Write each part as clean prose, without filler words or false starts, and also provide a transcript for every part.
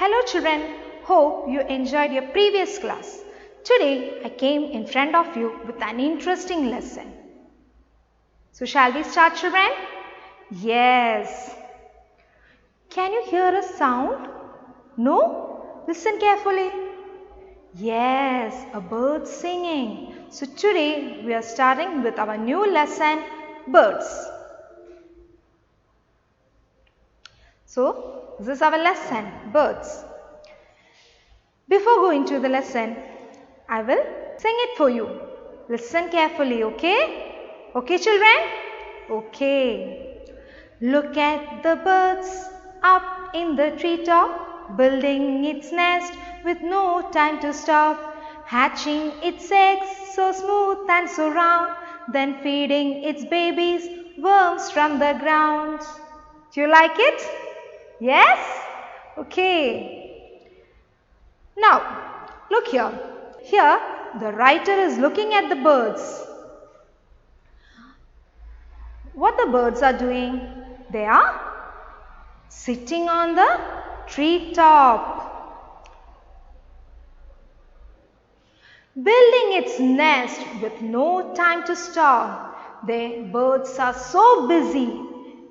Hello children, hope you enjoyed your previous class. Today I came in front of you with an interesting lesson. So shall we start children? Yes. Can you hear a sound? No? Listen carefully. Yes, a bird singing. So today we are starting with our new lesson, birds. So this is our lesson, birds. Before going to the lesson, I will sing it for you. Listen carefully, okay? Okay children? Okay. Look at the birds up in the treetop, building its nest with no time to stop, hatching its eggs so smooth and so round, then feeding its babies worms from the ground. Do you like it? Yes? Okay. Now, look here. Here, the writer is looking at the birds. What the birds are doing? They are sitting on the tree top, building its nest with no time to stop. The birds are so busy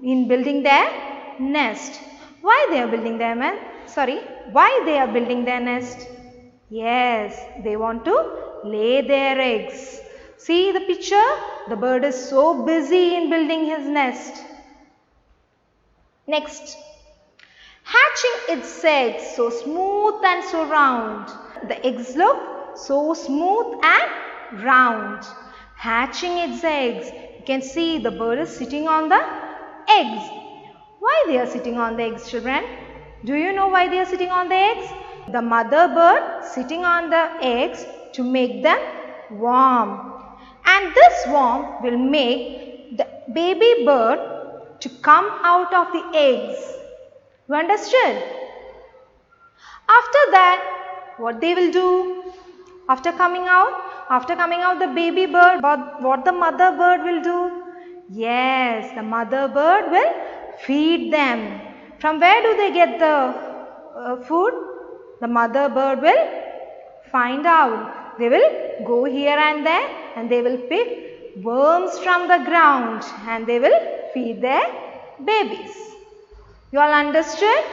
in building their nest. Why they are building their Why they are building their nest? Yes, they want to lay their eggs. See the picture? The bird is so busy in building his nest. Next, hatching its eggs so smooth and so round. The eggs look so smooth and round. Hatching its eggs. You can see the bird is sitting on the eggs. Why they are sitting on the eggs, children? Do you know why they are sitting on the eggs? The mother bird sitting on the eggs to make them warm. And this warmth will make the baby bird to come out of the eggs. You understood? After that, what they will do? After coming out the baby bird, what the mother bird will do? Yes, the mother bird will feed them. From where do they get the food? The mother bird will find out. They will go here and there and they will pick worms from the ground and they will feed their babies. You all understood?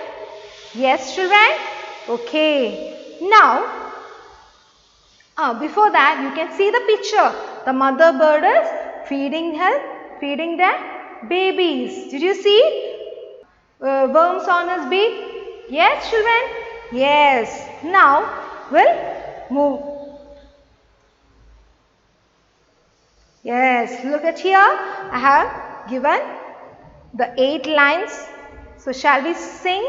Yes, children? Okay. Now, before that you can see the picture. The mother bird is feeding their babies. Did you see? Worms on his beak? Yes, children? Yes. Now, we'll move. Yes, look at here. I have given the 8 lines. So, shall we sing?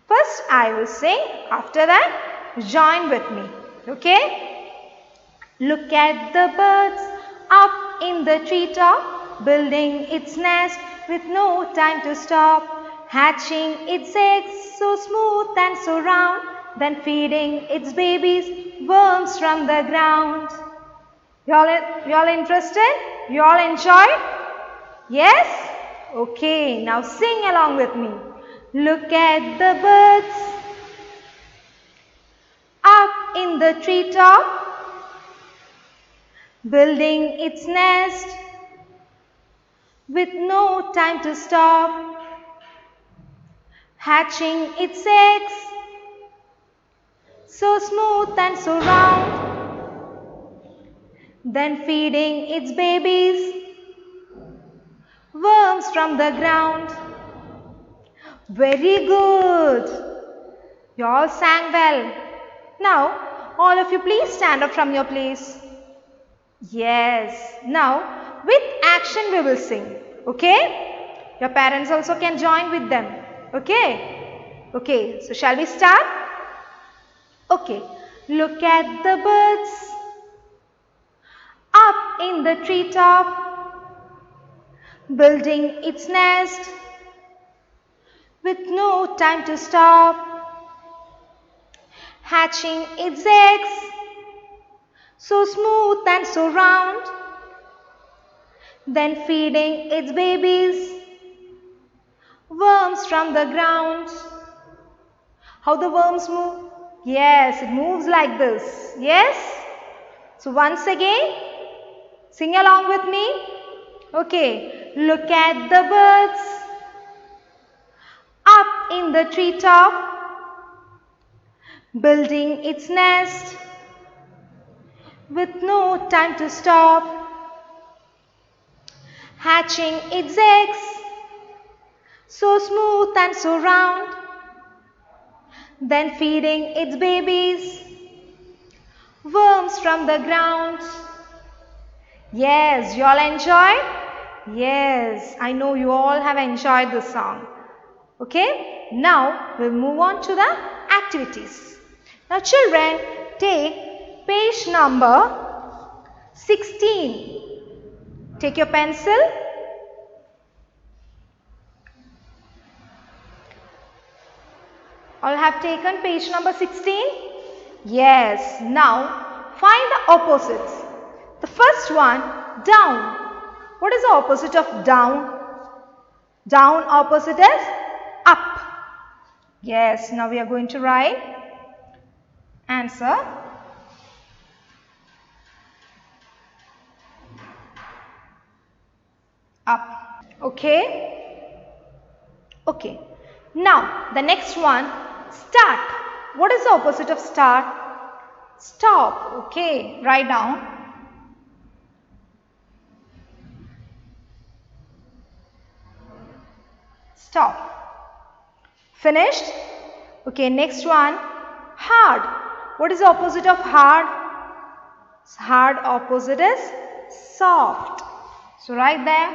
First, I will sing. After that, join with me. Okay? Look at the birds up in the treetop, building its nest with no time to stop, hatching its eggs so smooth and so round, then feeding its babies worms from the ground. You all interested? You all enjoyed? Yes? Okay, now sing along with me. Look at the birds up in the treetop, building its nest with no time to stop, hatching its eggs so smooth and so round, then feeding its babies worms from the ground. Very good. You all sang well. Now, all of you please stand up from your place. Yes. Now, with action we will sing. Okay? Your parents also can join with them. Okay? Okay. So, shall we start? Okay. Look at the birds up in the treetop, building its nest with no time to stop, hatching its eggs so smooth and so round, then feeding its babies worms from the ground. How the worms move? Yes, it moves like this. Yes? So once again, sing along with me. Okay. Look at the birds up in the treetop, building its nest with no time to stop, hatching its eggs so smooth and so round, then feeding its babies worms from the ground. Yes, you all enjoyed? Yes, I know you all have enjoyed this song. Okay, now we'll move on to the activities. Now children, take page number 16. Take your pencil. All have taken page number 16? Yes, now find the opposites. The first one, down. What is the opposite of down? Down opposite is up. Yes, now we are going to write answer. Up. Okay. Okay. Now the next one, start. What is the opposite of start? Stop. Okay. Write down. Stop. Finished? Okay, next one, hard. What is the opposite of hard? Hard opposite is soft. So write there.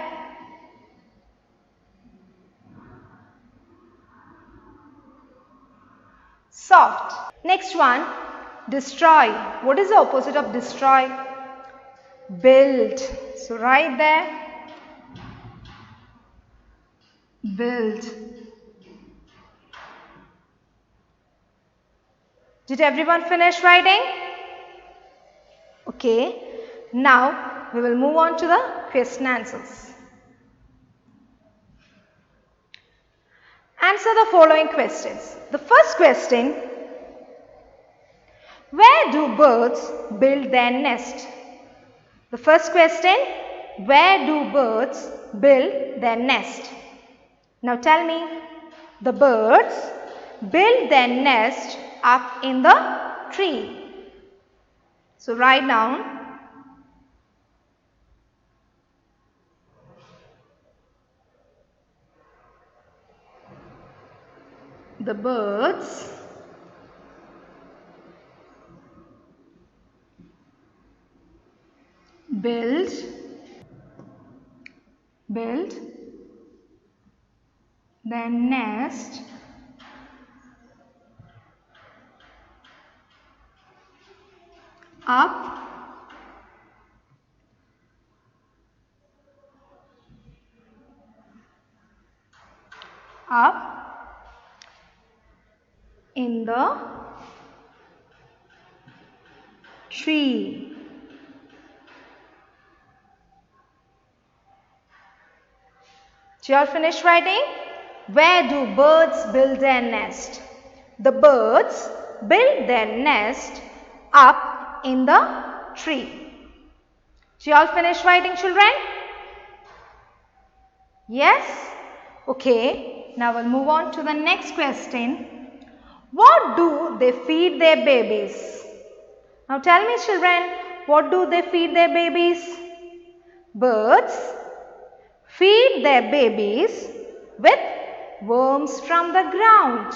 Soft. Next one, destroy. What is the opposite of destroy? Build. So write there. Build. Did everyone finish writing? Okay. Now we will move on to the question answers. Answer the following questions. The first question, where do birds build their nest? The first question, where do birds build their nest? Now tell me, the birds build their nest up in the tree. So write down. The birds build their nest up in the tree. Did you all finish writing? Where do birds build their nest? The birds build their nest up in the tree. Did you all finish writing, children? Yes? Okay. Now we'll move on to the next question. What do they feed their babies? Now tell me, children, what do they feed their babies? Birds feed their babies with worms from the ground.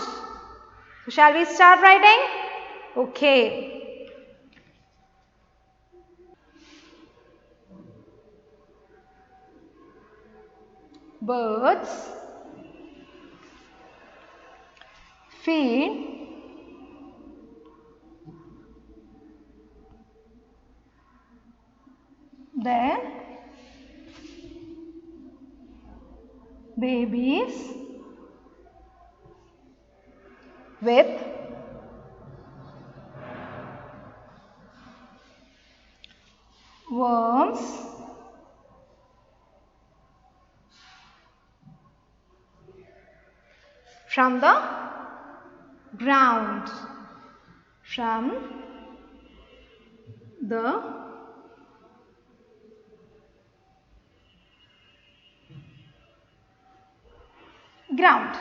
So shall we start writing? Okay. Birds feed their babies with worms from the ground. From the ground.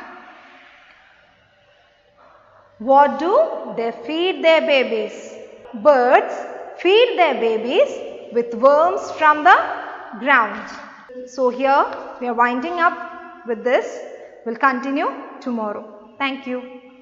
What do they feed their babies? Birds feed their babies with worms from the ground. So here we are winding up with this. We'll continue tomorrow. Thank you.